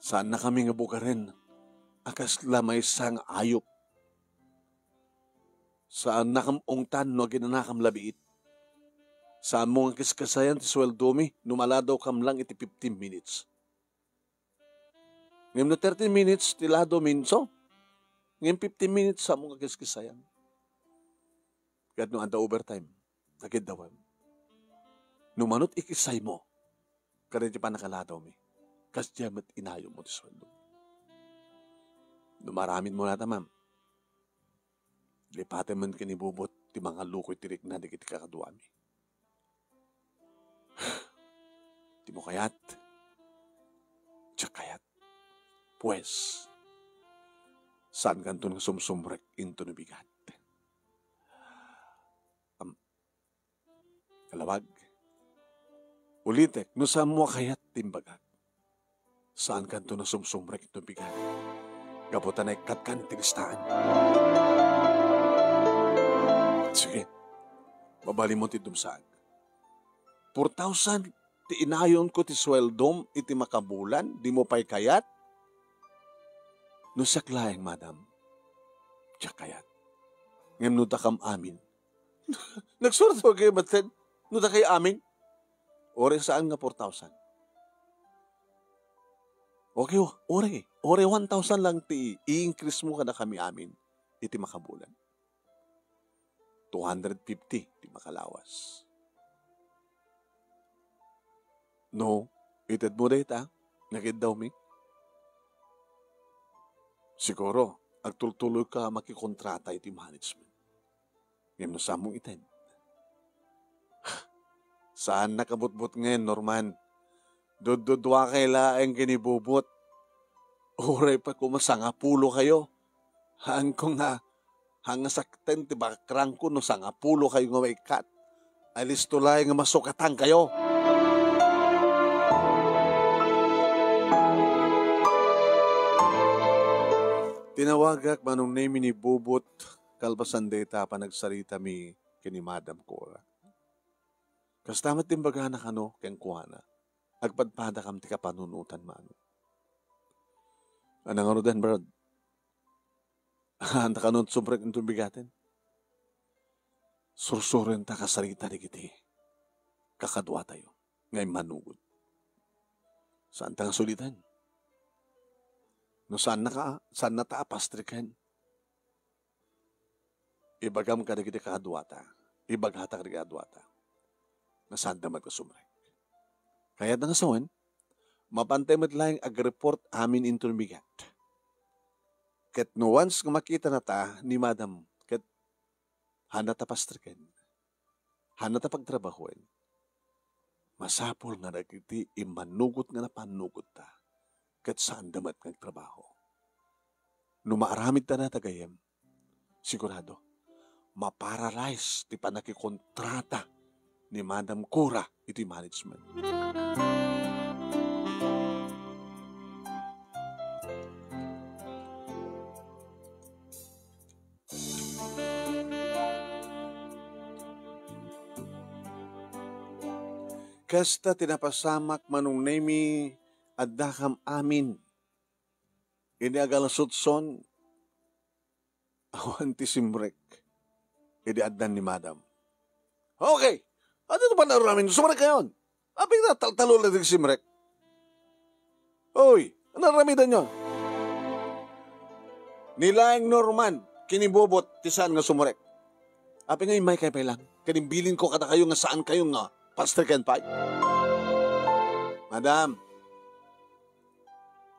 S2: Saan na kami nga bukarin? Akas lamay sang ayop. Saan nakamungtan no ginanakam labiit? Saan mo nga kiskasayan ti sweldo mi, numaladaw kam lang iti 15 minutes. Ngayon no 13 minutes, tilado minso. Ngayon 15 minutes, saan mo nga kiskasayan? Kahit no anda overtime, nagidawam. Numanot ikisay mo, kada di pa nakaladaw mi. Kas diyamat inayo mo ti sweldo. Dumaramin mo nata, ma'am. Lipatin man kinibubot, ti mga lukoy tirik na di kiti kakaduami. Ti mo kayat. Tiyak kayat. Pues, saan kanto nga sumsumrek into na bigat? Kalawag. Ulitek, no saan mo kayat timbagat? Saan kanto na sumsumrek into bigat? Gabutan ay katkan tinistaan. Sige, babali mo ti dumsag. 4,000 ti inayon ko ti sweldom iti makabulan, di mo pa'y kayat? No saklayang, madam, tiyak kayat. Ngem no takam amin. Nagsurat mo kayo, batin? No takay amin? Ore saan nga 4,000? Okay, ore 1,000 lang ti i-increase mo kada kami amin iti makabulan. 250 di makalawas. No, itad mo data, nagid daw mi. Siguro, agtultuloy ka makikontrata iti management. Ngayon na samong itin. Saan nakabutbut ngayon, Norman? Dududwa kaila ang kinibubot. Uray pa kumasanga pulo kayo. Haan ko nga, hanga sakten, tiba krang ko no sanga pulo kayo nga maikat. Alis tulay nga masukatan kayo. Tinawagak manong name ni Bubot kalbasan data pa nagsarita mi kini Madam Cora. Kastamat din baga na kano keng kuwana. Agpadpada kam ti kapanunutan mano. Anang ano den, brad? Anta kanon sumprek ng tubigatin. Sursuren ta kasarita di kiti. Kakadwa tayo. Ngay manugod. Saan ta nga sulitan? No saan na ta apastriken? Ibagam ka na kiti kakadwa ta. Ibaghata ka na kakadwa ta. Nasaan damat ka sumrek. Kaya na nga sawan, mapantay matlayang ag-report amin into bigat. Ket no once nga makita na ta ni Madam, ket hana ta pastriken, hana ta pagtrabahoen, masapol nga nagiti imanugot nga napanugot ta, ket saan damat nga trabaho. No maaramid ta na tagayem, sigurado, maparalyze ti panakikontrata ni Madam Cora iti management. Kasta tinapasamak manong nemi addakam amin. Ini agalasutson awan ti simrek. Ini addan ni Madam. Okay. Ano ito pa naroramin? Sumrek kayon. Aping na taltalo lang si simrek. Oy, ano naramidan nyo? Nilaing Norman, kinibobot, ti saan nga sumrek. Aping nga may kay lang. Kanimbilin ko kada kayo nga saan kayo nga pastriken pa. Madam,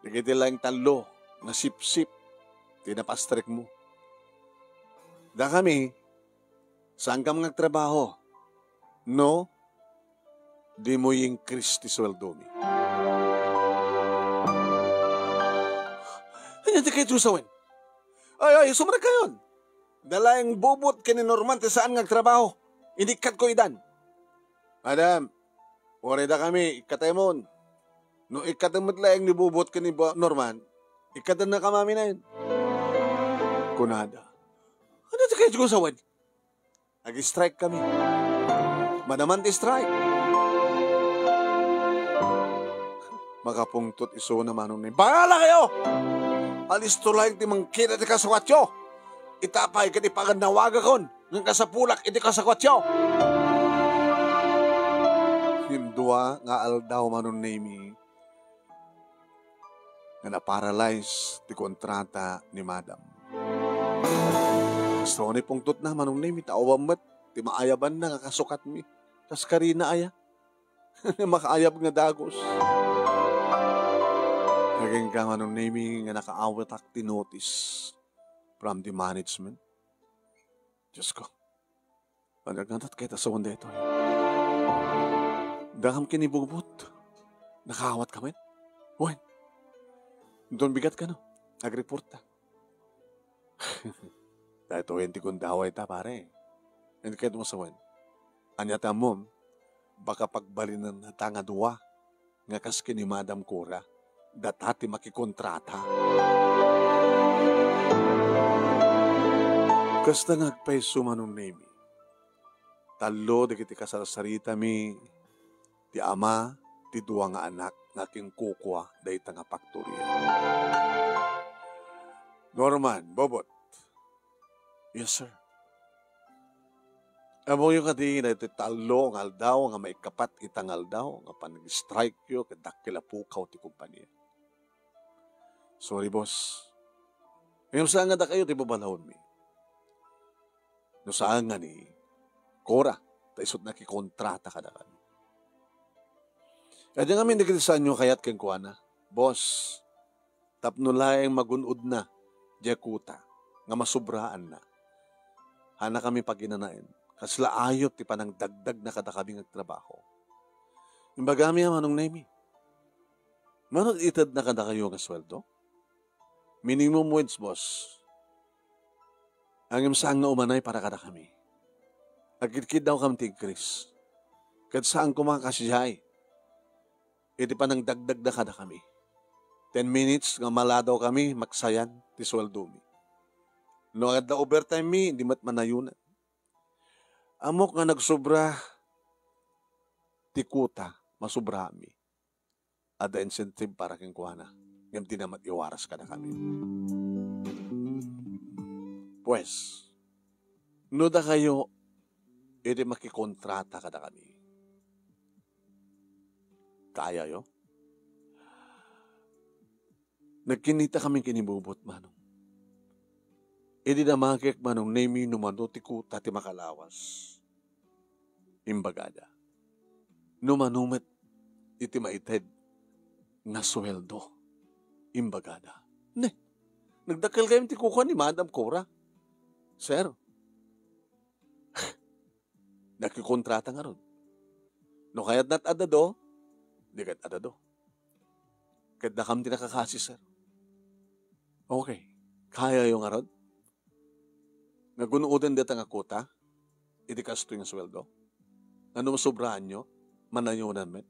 S2: nagiti lang talo, na sip-sip, tinapastrik mo. Da kami, saan ka mga trabaho? No, di mo yung Kristi sweldo mi. Ano di kayo tusawin? Ay, sumra kayon. Dala yung bubot kini Norman, saan nga trabaho? Indikat ko idan. Madam, ore da kami, ikatemon. No ikatemot lang ni bubot ka ni Norman, ikatan na kamami na yun. Kunada. Ano ito kayo sa wad? Nag-strike kami. Manaman ti strike. Makapungtot iso naman nung bahala kayo! Alis to lang ti mangkita ti kasakwatyo. Itapay ka ti paganawaga kon. Nang kasapulak iti kasakwatyo. Himdua nga aldaw manon nemi nga na-paralyze ti kontrata ni Madam. So ni pungtot na manong nemi taawamat ti maayaban na nga kasukat mi. Tas karina aya. Makaayab nga dagos. Naging ka manong nemi nga nakaawatak ti notice from the management. Diyos ko. Panagantat kita sa wanda ito. Daham kinibubot. Nakawat kami. Wen. Doon bigat ka no. Nag-report ta. Dahil ito hindi kong daway ta pare. Hindi kayo tumasawan. Anyata mo, baka pagbalinan na tanga duwa. Nga kaskin ni Madam Cora. Datati makikontrata. Kasta nagpaiso manong nemi. Talo di kiti kasarasarita mi. Ti ama, ti duwa nga anak, nga king kukwa, dahi nga paktorya. Norman, Bobot. Yes, sir. Amo yung kati na ito talo, nga aldaw, nga maikapat itang aldaw, nga panag-strike yo, kadakila pukaw ti kumpanya. Sorry, boss. Ngayon saan nga da kayo, ti babalahon mi. No saan nga ni Cora, ta isot na kikontrata ka na kami. Kaya nga may nagkita nyo kayat kang kuwana, boss, tapno laeng magunod na, Jakuta, nga masubraan na. Hana kami paginanain, kasla ayot ti panang dagdag na kadakabing agtrabaho. Yung bagami ang manong naimi, manong itad na kada kayo nga sweldo? Minimum wage, boss. Ang saan nga umanay para kada kami. Agkid daw kami tigkris. Kad saan kumakasiyay. Iti pa nang dagdag na kada kami. 10 minutes nga maladaw kami, maksayan, ti sweldo mi. No agad na overtime mi, hindi mat manayunan. Amok nga nagsobra, ti kuta, masubra mi. Ada incentive para kang kuhana. Ngam tinamat iwaras ka na kami. Pues, no da kayo, iti makikontrata ka na kami. Kaya yo? Nagkinita kami kinibubot, manong. Iti damakik, manong, nemi numano ti kuta ti makalawas. Imbagada. Numanumet iti maited na sweldo. Imbagada. Ne, nagdakal kayo ti kuka ni Madam Cora. Sir, nakikontrata nga ron. No kaya't nat adado, di kaya't adado. Kaya't nakam ti nakakasi, sir. Okay, kaya yung nga ron. Nagunuodan dito nga kuta, iti kasto yung sweldo. Ano masobrahan nyo, manayunan met.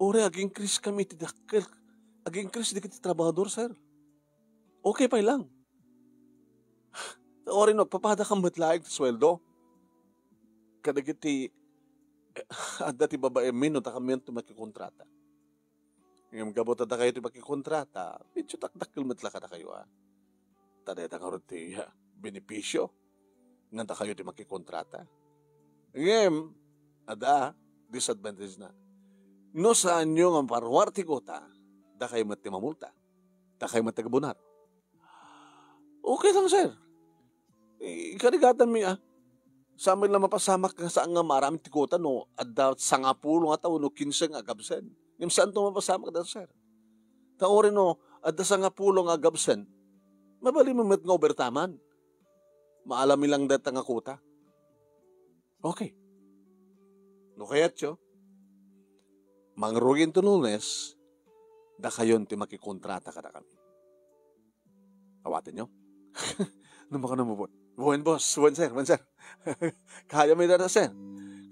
S2: Ore, aging kris kami ti dakkel. Aging kris di kiti trabador, sir. Okay pa lang. Ore, no, papada kang matlaig ti sweldo. Kadagiti, adda ti babae min, no, takamiyan ti makikontrata. Ngayon, gabot na kayo ti makikontrata, medyo takdakil matla ka na kayo, ha. Tadeta ka rin ti benepisyo. Nganta kayo ti makikontrata. Ngayon, ada, disadvantage na. No saan nyo nga parwarti ko ta, da kayo mati mamulta, da kayo mati kabunar. Okay lang, sir. Ikarigatan mi, sa amin lang mapasamak ka saan nga marami tikota, no, adda sangapulo nga tao, no, 15 nga gabsen. Yung saan ito mapasamak ka, sir? Taorin, no, adda sangapulo nga gabsen, mabali mo met nga overtaman. Maalami lang data nga kuta. Okay. No kayat yo, mangrugin to Lunes, da kayon ti makikontrata ka na kami. Awatin nyo? Nung baka namubot. Buwan, boss. Buwan, sir. Buwan, sir. Kaya may dada, sir.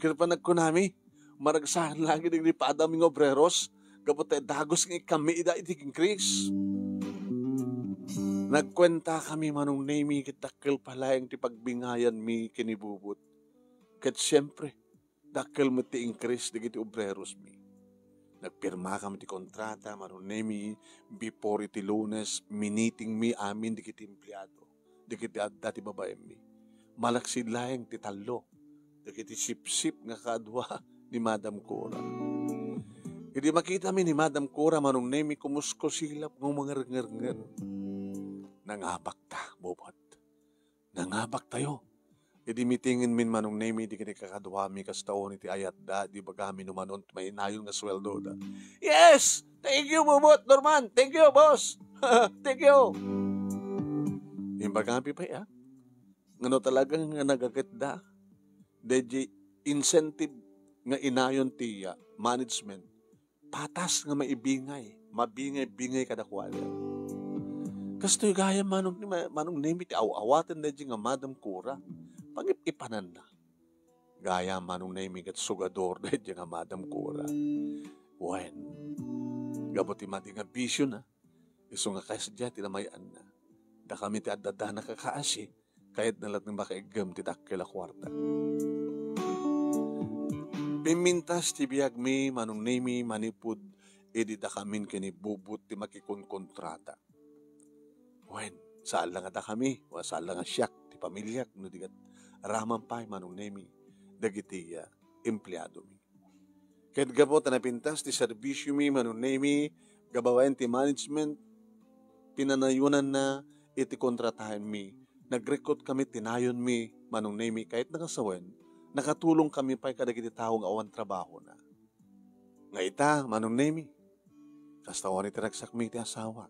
S2: Kaya pa nagkunami, maragsahan lagi ng padaming obreros, kapot tayo dagos ng kami ida itiging Chris. Nagkwenta kami manong name kitakil pala yung ti pagbingayan mi kinibubot. Kat siyempre, dakil mo ti increase di kiti obreros mi. Nagpirma kami ti kontrata, manong name before iti Lunes, miniting mi amin di kiti empleyado. Di kiti dati babae mi. Malaksid layang ti talo. Di kiti sip-sip nga kadwa ni Madam Cora. Hindi makita mi ni Madam Cora manong name kumusko silap ng mga nger-nger. Nangabak ta, bobot. Nangabak tayo. Idi mitingin min manong name, di kini kakadwami kas taon iti ayat da, di bagami numanon, may inayon nga sweldo da. Yes! Thank you, bobot, Norman! Thank you, boss! Thank you! Yung bagami pa ya. Ngano talagang nga nagakit da. Deji incentive nga inayon tiya, management, patas nga maibingay, mabingay-bingay kadakwala. Kastoy gaya manong name iti awaten na nga Madam Cora. Pag-ipanan na. Gaya manong name kat sugador na nga Madam Cora. When? Gabot mati nga bisyo na. Iso nga kasi dyan tinamayan na. Da kami ti adada na kakaasi. Kahit nalat ng makaigam ti dakila kwarta. Pimintas ti biyag mi manong name manipud edi da kamin kinibubut ti makikonkontrata. When, saan lang ata kami, o saan lang siyak, ti pamilyak, no digat, raman pa, manong nemi, dagiti empleyado mi. Kahit gabot na pintas, ti servisyo mi, manong nemi, gabawain ti management, pinanayunan na iti kontratahan mi. Nag-recruit kami, tinayon mi, manong nemi, kahit nakasawen, nakatulong kami pa kadagiti taong awan trabaho na. Nga ita, manong nemi, kastawan iti ragsak mi iti asawa,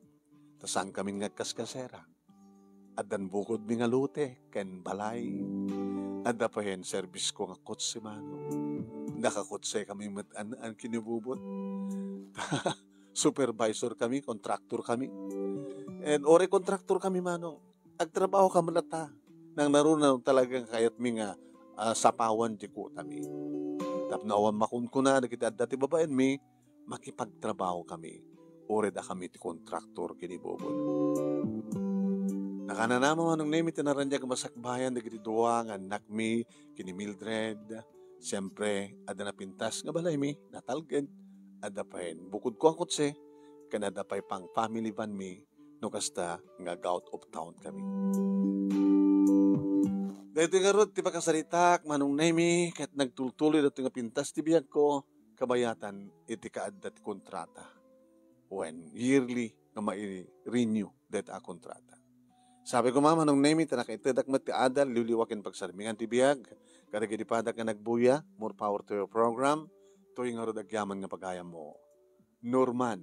S2: tasang kami ngagkaskasera, at dan bukod mi nga lute, ken balay, at dapahen service ko nga kotse manong. Nakakotse kami ang kinibubot. Supervisor kami, contractor kami. And ore contractor kami manong. Agtrabaho ka malata. Nang narunaw talagang kayat mi nga sapawan di ko kami. Tapnawan makunkuna na kita dati babaen mi, makipagtrabaho kami. Ore da kami ti contractor kinibubot. Nakananama manong nemi tinaranjag masakbayan da kiti duwa nga anak mi, kini Mildred. Siyempre, ada na pintas nga balay mi, natalged, ada pahen. Bukod ko ang kutse, kanada pa'y pang family van mi, no kasta nga out of town kami. Dahil nga ron, ti pakasaritak, manong nemi, kahit nagtultuloy na nga pintas, ti biyag ko, kabayatan, iti kaadda ti kontrata. When yearly, nga ma-renew, that a kontrata. Sabi ko mama, nung name it, nakitadak mat ti adal, liwliwakin pagsarmingan ti biyag, karagidi padak nga nagbuya, more power to your program, tuwing nga rodagyaman nga pagayam mo. Norman